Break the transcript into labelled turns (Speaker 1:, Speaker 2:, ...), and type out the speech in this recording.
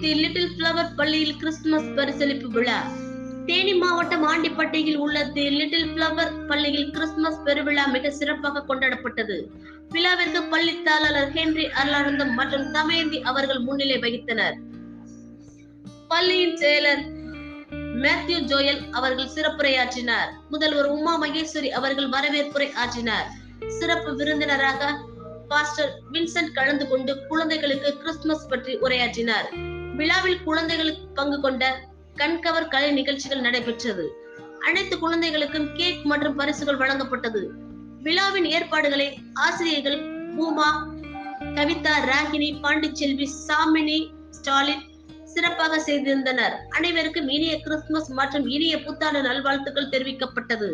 Speaker 1: தி little flower பள்ளியில் Christmas பரிசளிப்பு விழா. தேனி மாவட்டம் ஆண்டிப்பட்டியில் உள்ள தி லிட்டில் ஃப்ளவர் பள்ளியில் கிறிஸ்துமஸ் பெருவிழா மிக சிறப்பாக கொண்டாடப்பட்டது. விழாவிற்கு பள்ளி தாளர் ஹென்றி அருளானந்தம் மற்றும் தமயந்தி அவர்கள் முன்னிலை வகித்தனர். பள்ளியின் செயலர் மேத்யூ ஜோயல் அவர்கள் சிறப்புரையாற்றினார். முதல்வர் உமா மகேஸ்வரி அவர்கள் வரவேற்புரை ஆற்றினார். சிறப்பு விருந்தினராக பாஸ்டர் வின்சென்ட் கலந்து கொண்டு குழந்தைகளுக்கு கிறிஸ்துமஸ் பற்றி உரையாற்றினார். விழாவில் குழந்தைகளுக்கு பங்கு கொண்ட கண்கவர் கலை நிகழ்ச்சிகள் நடைபெற்றது. அனைத்து குழந்தைகளுக்கும் கேக் மற்றும் பரிசுகள் வழங்கப்பட்டது. விழாவின் ஏற்பாடுகளை ஆசிரியர்கள் பூமா, கவிதா, ராகினி, பாண்டிச்செல்வி, சாமினி, ஸ்டாலின் சிறப்பாக செய்திருந்தனர். அனைவருக்கும் இனிய கிறிஸ்துமஸ் மற்றும் இனிய புத்தாண்டு நல்வாழ்த்துக்கள் தெரிவிக்கப்பட்டது.